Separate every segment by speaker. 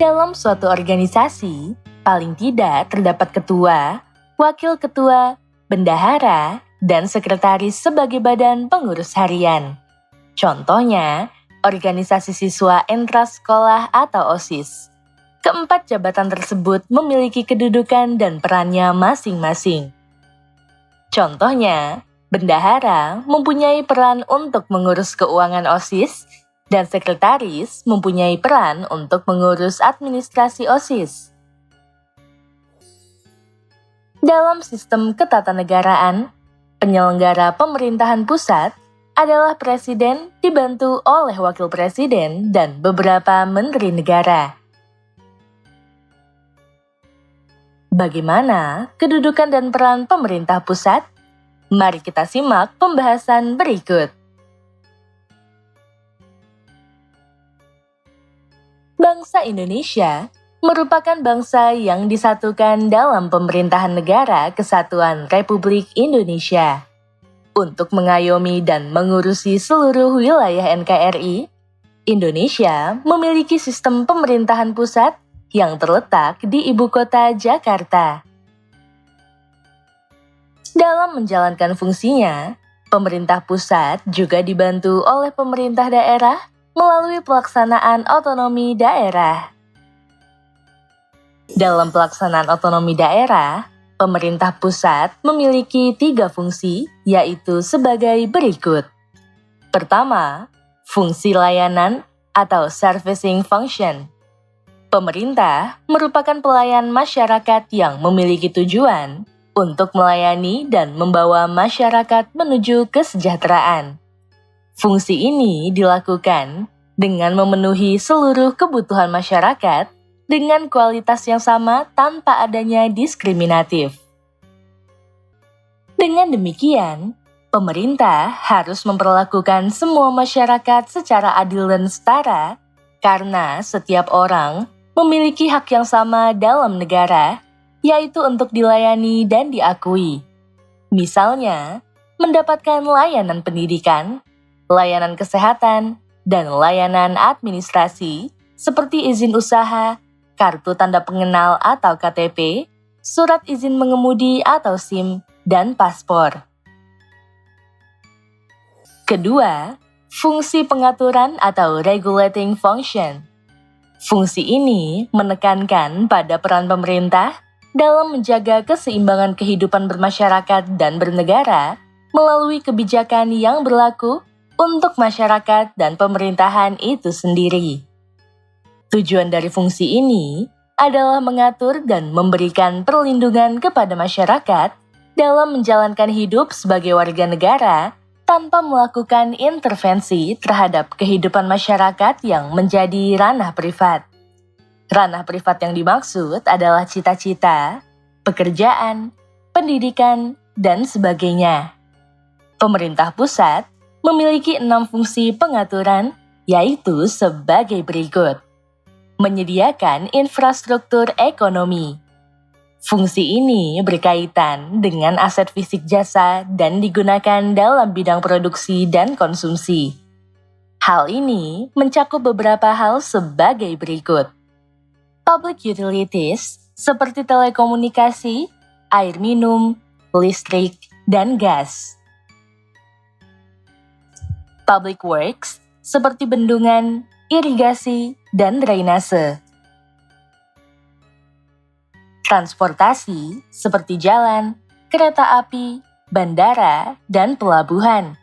Speaker 1: Dalam suatu organisasi, paling tidak terdapat ketua, wakil ketua, bendahara, dan sekretaris sebagai badan pengurus harian. Contohnya, organisasi siswa intrasekolah atau OSIS. Keempat jabatan tersebut memiliki kedudukan dan perannya masing-masing. Contohnya, bendahara mempunyai peran untuk mengurus keuangan OSIS, dan sekretaris mempunyai peran untuk mengurus administrasi OSIS. Dalam sistem ketatanegaraan, penyelenggara pemerintahan pusat adalah presiden dibantu oleh wakil presiden dan beberapa menteri negara. Bagaimana kedudukan dan peran pemerintah pusat? Mari kita simak pembahasan berikut. Bangsa Indonesia merupakan bangsa yang disatukan dalam pemerintahan negara kesatuan Republik Indonesia. Untuk mengayomi dan mengurusi seluruh wilayah NKRI, Indonesia memiliki sistem pemerintahan pusat yang terletak di ibu kota Jakarta. Dalam menjalankan fungsinya, pemerintah pusat juga dibantu oleh pemerintah daerah melalui pelaksanaan otonomi daerah. Dalam pelaksanaan otonomi daerah, pemerintah pusat memiliki 3 fungsi, yaitu sebagai berikut. Pertama, fungsi layanan atau servicing function. Pemerintah merupakan pelayan masyarakat yang memiliki tujuan untuk melayani dan membawa masyarakat menuju kesejahteraan. Fungsi ini dilakukan dengan memenuhi seluruh kebutuhan masyarakat dengan kualitas yang sama tanpa adanya diskriminatif. Dengan demikian, pemerintah harus memperlakukan semua masyarakat secara adil dan setara karena setiap orang memiliki hak yang sama dalam negara, yaitu untuk dilayani dan diakui. Misalnya, mendapatkan layanan pendidikan, layanan kesehatan, dan layanan administrasi seperti izin usaha, kartu tanda pengenal atau KTP, surat izin mengemudi atau SIM, dan paspor. Kedua, fungsi pengaturan atau regulating function. Fungsi ini menekankan pada peran pemerintah dalam menjaga keseimbangan kehidupan bermasyarakat dan bernegara melalui kebijakan yang berlaku untuk masyarakat dan pemerintahan itu sendiri. Tujuan dari fungsi ini adalah mengatur dan memberikan perlindungan kepada masyarakat dalam menjalankan hidup sebagai warga negara tanpa melakukan intervensi terhadap kehidupan masyarakat yang menjadi ranah privat. Ranah privat yang dimaksud adalah cita-cita, pekerjaan, pendidikan, dan sebagainya. Pemerintah pusat memiliki 6 fungsi pengaturan, yaitu sebagai berikut. Menyediakan infrastruktur ekonomi. Fungsi ini berkaitan dengan aset fisik jasa dan digunakan dalam bidang produksi dan konsumsi. Hal ini mencakup beberapa hal sebagai berikut. Public utilities seperti telekomunikasi, air minum, listrik, dan gas. Public works seperti bendungan, irigasi, dan drainase. Transportasi seperti jalan, kereta api, bandara, dan pelabuhan.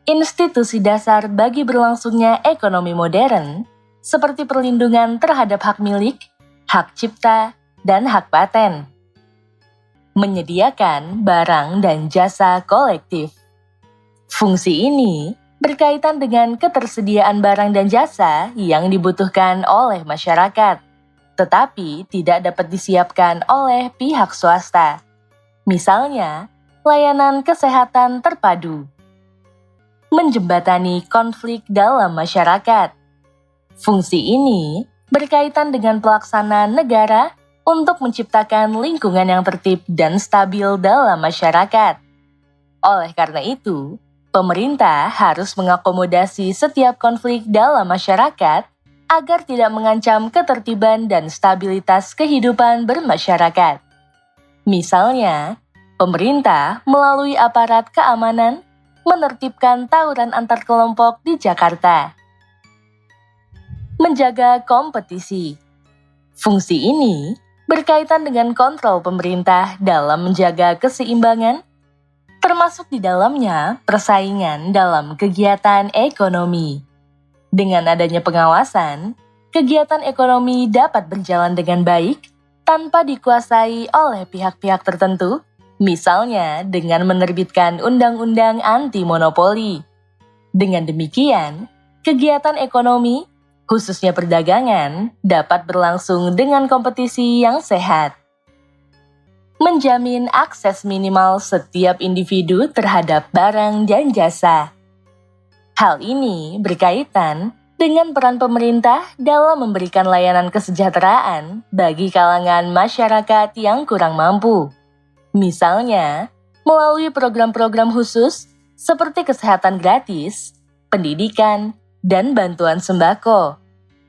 Speaker 1: Institusi dasar bagi berlangsungnya ekonomi modern seperti perlindungan terhadap hak milik, hak cipta, dan hak paten. Menyediakan barang dan jasa kolektif. Fungsi ini berkaitan dengan ketersediaan barang dan jasa yang dibutuhkan oleh masyarakat, tetapi tidak dapat disiapkan oleh pihak swasta. Misalnya, layanan kesehatan terpadu. Menjembatani konflik dalam masyarakat. Fungsi ini berkaitan dengan pelaksanaan negara untuk menciptakan lingkungan yang tertib dan stabil dalam masyarakat. Oleh karena itu, pemerintah harus mengakomodasi setiap konflik dalam masyarakat agar tidak mengancam ketertiban dan stabilitas kehidupan bermasyarakat. Misalnya, pemerintah melalui aparat keamanan menertibkan tawuran antar kelompok di Jakarta. Menjaga kompetisi. Fungsi ini berkaitan dengan kontrol pemerintah dalam menjaga keseimbangan, termasuk di dalamnya persaingan dalam kegiatan ekonomi. Dengan adanya pengawasan, kegiatan ekonomi dapat berjalan dengan baik tanpa dikuasai oleh pihak-pihak tertentu, misalnya dengan menerbitkan undang-undang anti-monopoli. Dengan demikian, kegiatan ekonomi, khususnya perdagangan, dapat berlangsung dengan kompetisi yang sehat. Menjamin akses minimal setiap individu terhadap barang dan jasa. Hal ini berkaitan dengan peran pemerintah dalam memberikan layanan kesejahteraan bagi kalangan masyarakat yang kurang mampu. Misalnya, melalui program-program khusus seperti kesehatan gratis, pendidikan, dan bantuan sembako.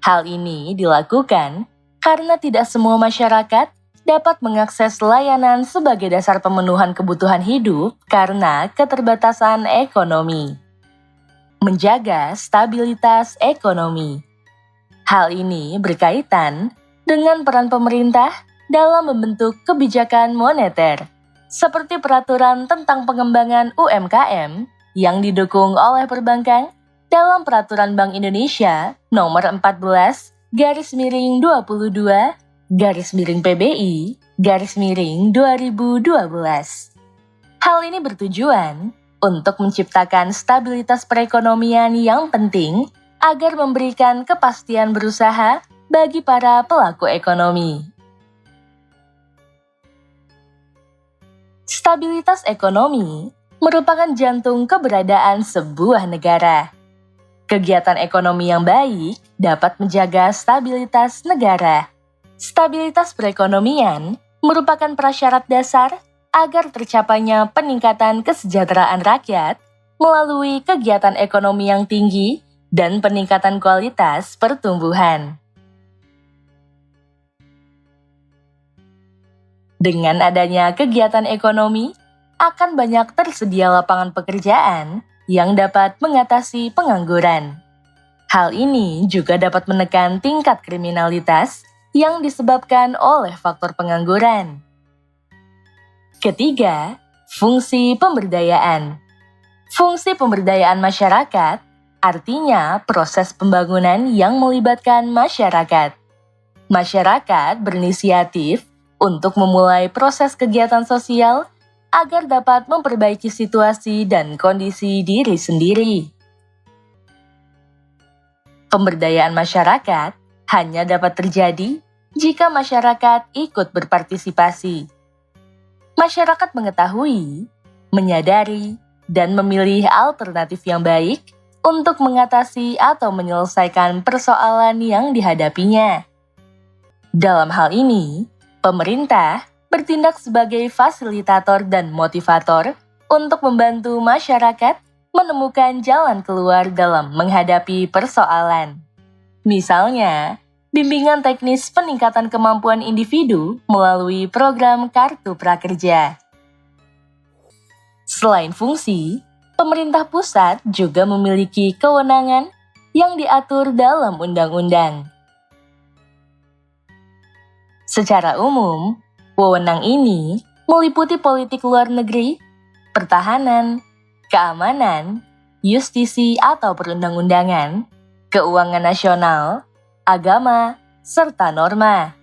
Speaker 1: Hal ini dilakukan karena tidak semua masyarakat dapat mengakses layanan sebagai dasar pemenuhan kebutuhan hidup karena keterbatasan ekonomi. Menjaga stabilitas ekonomi. Hal ini berkaitan dengan peran pemerintah dalam membentuk kebijakan moneter, seperti peraturan tentang pengembangan UMKM yang didukung oleh perbankan dalam Peraturan Bank Indonesia Nomor 14/22/PBI/2012. Hal ini bertujuan untuk menciptakan stabilitas perekonomian yang penting agar memberikan kepastian berusaha bagi para pelaku ekonomi. Stabilitas ekonomi merupakan jantung keberadaan sebuah negara. Kegiatan ekonomi yang baik dapat menjaga stabilitas negara. Stabilitas perekonomian merupakan prasyarat dasar agar tercapainya peningkatan kesejahteraan rakyat melalui kegiatan ekonomi yang tinggi dan peningkatan kualitas pertumbuhan. Dengan adanya kegiatan ekonomi, akan banyak tersedia lapangan pekerjaan yang dapat mengatasi pengangguran. Hal ini juga dapat menekan tingkat kriminalitas yang disebabkan oleh faktor pengangguran. Ketiga, fungsi pemberdayaan. Fungsi pemberdayaan masyarakat artinya proses pembangunan yang melibatkan masyarakat. Masyarakat berinisiatif untuk memulai proses kegiatan sosial agar dapat memperbaiki situasi dan kondisi diri sendiri. Pemberdayaan masyarakat hanya dapat terjadi jika masyarakat ikut berpartisipasi. Masyarakat mengetahui, menyadari, dan memilih alternatif yang baik untuk mengatasi atau menyelesaikan persoalan yang dihadapinya. Dalam hal ini, pemerintah bertindak sebagai fasilitator dan motivator untuk membantu masyarakat menemukan jalan keluar dalam menghadapi persoalan. Misalnya, bimbingan teknis peningkatan kemampuan individu melalui program Kartu Prakerja. Selain fungsi, pemerintah pusat juga memiliki kewenangan yang diatur dalam undang-undang. Secara umum, wewenang ini meliputi politik luar negeri, pertahanan, keamanan, justisi atau perundang-undangan, keuangan nasional, agama, serta norma.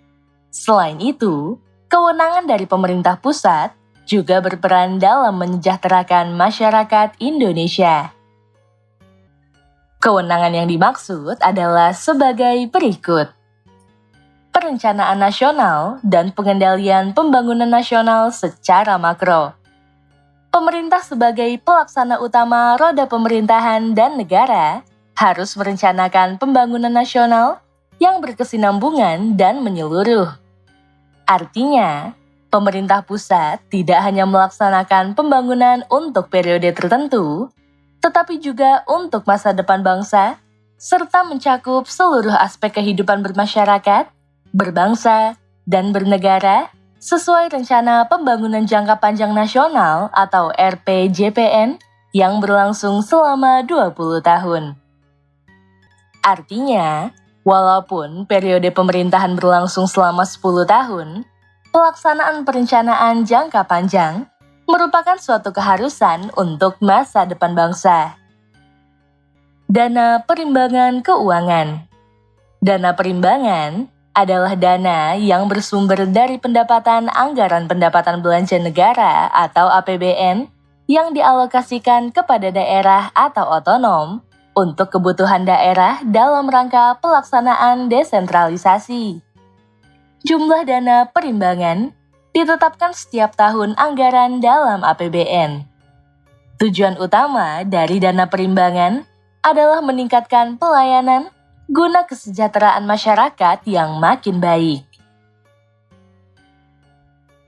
Speaker 1: Selain itu, kewenangan dari pemerintah pusat juga berperan dalam menyejahterakan masyarakat Indonesia. Kewenangan yang dimaksud adalah sebagai berikut. Perencanaan nasional dan pengendalian pembangunan nasional secara makro. Pemerintah sebagai pelaksana utama roda pemerintahan dan negara harus merencanakan pembangunan nasional yang berkesinambungan dan menyeluruh. Artinya, pemerintah pusat tidak hanya melaksanakan pembangunan untuk periode tertentu, tetapi juga untuk masa depan bangsa serta mencakup seluruh aspek kehidupan bermasyarakat, berbangsa, dan bernegara sesuai Rencana Pembangunan Jangka Panjang Nasional atau RPJPN yang berlangsung selama 20 tahun. Artinya, walaupun periode pemerintahan berlangsung selama 10 tahun, pelaksanaan perencanaan jangka panjang merupakan suatu keharusan untuk masa depan bangsa. Dana Perimbangan Keuangan. Dana perimbangan adalah dana yang bersumber dari pendapatan anggaran pendapatan belanja negara atau APBN yang dialokasikan kepada daerah atau otonom untuk kebutuhan daerah dalam rangka pelaksanaan desentralisasi. Jumlah dana perimbangan ditetapkan setiap tahun anggaran dalam APBN. Tujuan utama dari dana perimbangan adalah meningkatkan pelayanan guna kesejahteraan masyarakat yang makin baik.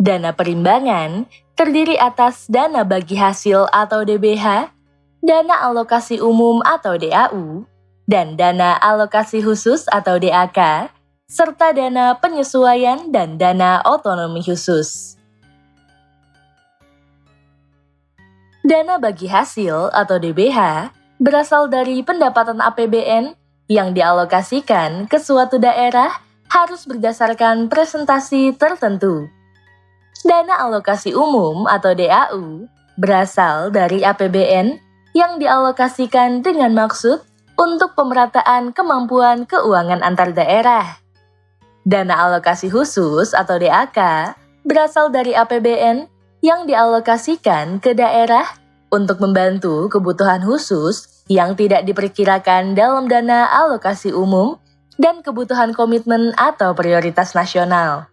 Speaker 1: Dana perimbangan terdiri atas dana bagi hasil atau DBH, dana alokasi umum atau DAU, dan dana alokasi khusus atau DAK, serta dana penyesuaian dan dana otonomi khusus. Dana bagi hasil atau DBH berasal dari pendapatan APBN yang dialokasikan ke suatu daerah harus berdasarkan presentasi tertentu. Dana alokasi umum atau DAU berasal dari APBN yang dialokasikan dengan maksud untuk pemerataan kemampuan keuangan antar daerah. Dana alokasi khusus atau DAK berasal dari APBN yang dialokasikan ke daerah untuk membantu kebutuhan khusus yang tidak diperkirakan dalam dana alokasi umum dan kebutuhan komitmen atau prioritas nasional.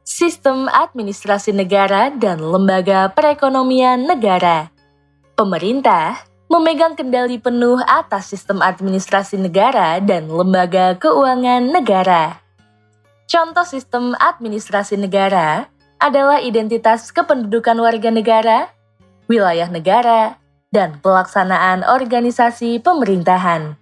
Speaker 1: Sistem administrasi negara dan lembaga perekonomian negara. Pemerintah memegang kendali penuh atas sistem administrasi negara dan lembaga keuangan negara. Contoh sistem administrasi negara adalah identitas kependudukan warga negara, wilayah negara, dan pelaksanaan organisasi pemerintahan.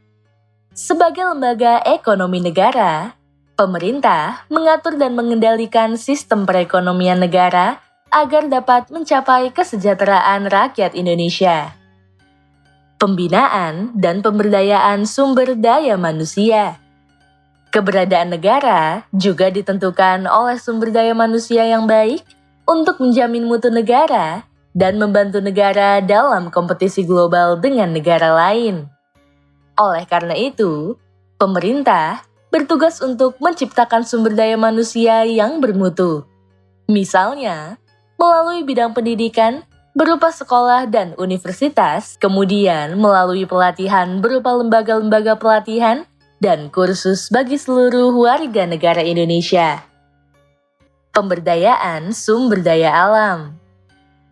Speaker 1: Sebagai lembaga ekonomi negara, pemerintah mengatur dan mengendalikan sistem perekonomian negara agar dapat mencapai kesejahteraan rakyat Indonesia. Pembinaan dan pemberdayaan sumber daya manusia. Keberadaan negara juga ditentukan oleh sumber daya manusia yang baik untuk menjamin mutu negara dan membantu negara dalam kompetisi global dengan negara lain. Oleh karena itu, pemerintah bertugas untuk menciptakan sumber daya manusia yang bermutu. Misalnya, melalui bidang pendidikan berupa sekolah dan universitas, kemudian melalui pelatihan berupa lembaga-lembaga pelatihan dan kursus bagi seluruh warga negara Indonesia. Pemberdayaan sumber daya alam.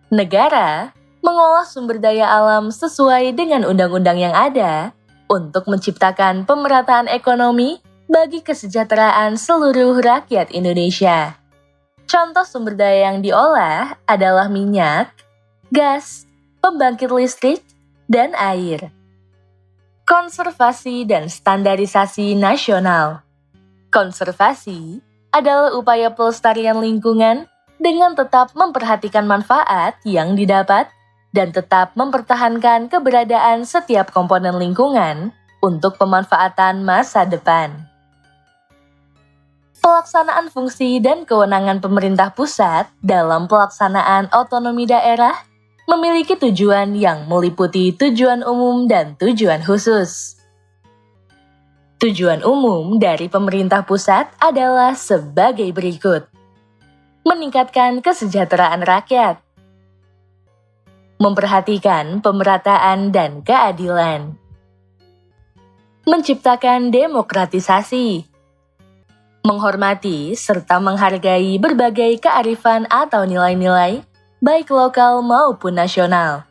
Speaker 1: Negara mengolah sumber daya alam sesuai dengan undang-undang yang ada untuk menciptakan pemerataan ekonomi bagi kesejahteraan seluruh rakyat Indonesia. Contoh sumber daya yang diolah adalah minyak, gas, pembangkit listrik, dan air. Konservasi dan standarisasi nasional. Konservasi adalah upaya pelestarian lingkungan dengan tetap memperhatikan manfaat yang didapat dan tetap mempertahankan keberadaan setiap komponen lingkungan untuk pemanfaatan masa depan. Pelaksanaan fungsi dan kewenangan pemerintah pusat dalam pelaksanaan otonomi daerah memiliki tujuan yang meliputi tujuan umum dan tujuan khusus. Tujuan umum dari pemerintah pusat adalah sebagai berikut: meningkatkan kesejahteraan rakyat, memperhatikan pemerataan dan keadilan, menciptakan demokratisasi, menghormati serta menghargai berbagai kearifan atau nilai-nilai, baik lokal maupun nasional.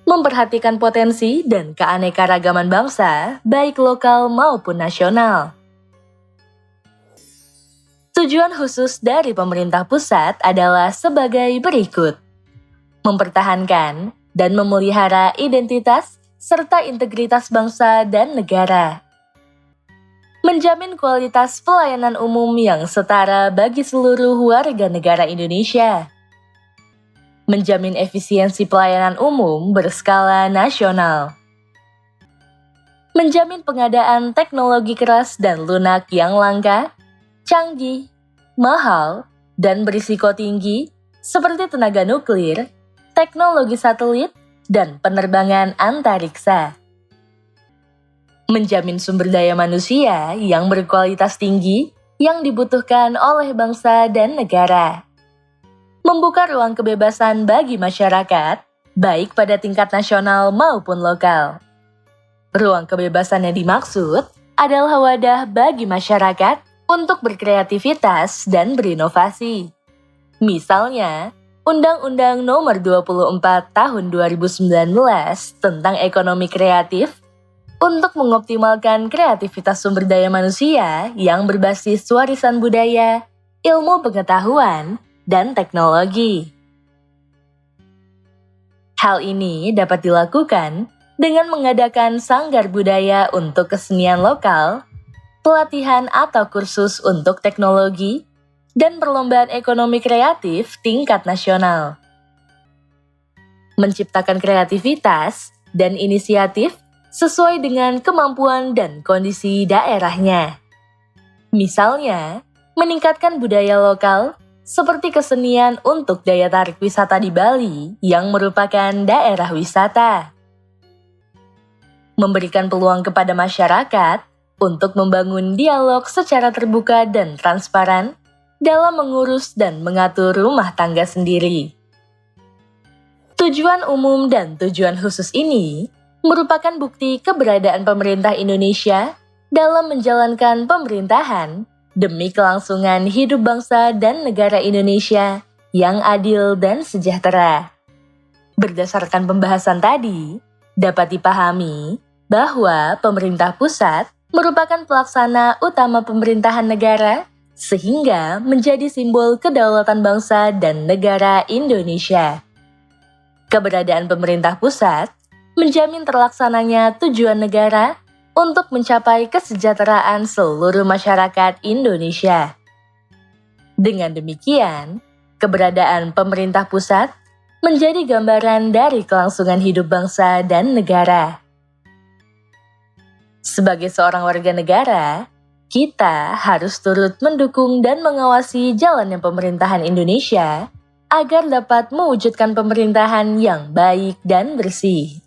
Speaker 1: Memperhatikan potensi dan keanekaragaman bangsa, baik lokal maupun nasional. Tujuan khusus dari pemerintah pusat adalah sebagai berikut: mempertahankan dan memelihara identitas serta integritas bangsa dan negara. Menjamin kualitas pelayanan umum yang setara bagi seluruh warga negara Indonesia. Menjamin efisiensi pelayanan umum berskala nasional. Menjamin pengadaan teknologi keras dan lunak yang langka, canggih, mahal, dan berisiko tinggi seperti tenaga nuklir, teknologi satelit, dan penerbangan antariksa. Menjamin sumber daya manusia yang berkualitas tinggi yang dibutuhkan oleh bangsa dan negara. Membuka ruang kebebasan bagi masyarakat, baik pada tingkat nasional maupun lokal. Ruang kebebasan yang dimaksud adalah wadah bagi masyarakat untuk berkreativitas dan berinovasi. Misalnya, Undang-Undang Nomor 24 Tahun 2019 tentang ekonomi kreatif untuk mengoptimalkan kreativitas sumber daya manusia yang berbasis warisan budaya, ilmu pengetahuan, dan teknologi. Hal ini dapat dilakukan dengan mengadakan sanggar budaya untuk kesenian lokal, pelatihan atau kursus untuk teknologi, dan perlombaan ekonomi kreatif tingkat nasional. Menciptakan kreativitas dan inisiatif sesuai dengan kemampuan dan kondisi daerahnya. Misalnya, meningkatkan budaya lokal seperti kesenian untuk daya tarik wisata di Bali yang merupakan daerah wisata. Memberikan peluang kepada masyarakat untuk membangun dialog secara terbuka dan transparan dalam mengurus dan mengatur rumah tangga sendiri. Tujuan umum dan tujuan khusus ini merupakan bukti keberadaan pemerintah Indonesia dalam menjalankan pemerintahan demi kelangsungan hidup bangsa dan negara Indonesia yang adil dan sejahtera. Berdasarkan pembahasan tadi, dapat dipahami bahwa pemerintah pusat merupakan pelaksana utama pemerintahan negara sehingga menjadi simbol kedaulatan bangsa dan negara Indonesia. Keberadaan pemerintah pusat menjamin terlaksananya tujuan negara untuk mencapai kesejahteraan seluruh masyarakat Indonesia. Dengan demikian, keberadaan pemerintah pusat menjadi gambaran dari kelangsungan hidup bangsa dan negara. Sebagai seorang warga negara, kita harus turut mendukung dan mengawasi jalannya pemerintahan Indonesia agar dapat mewujudkan pemerintahan yang baik dan bersih.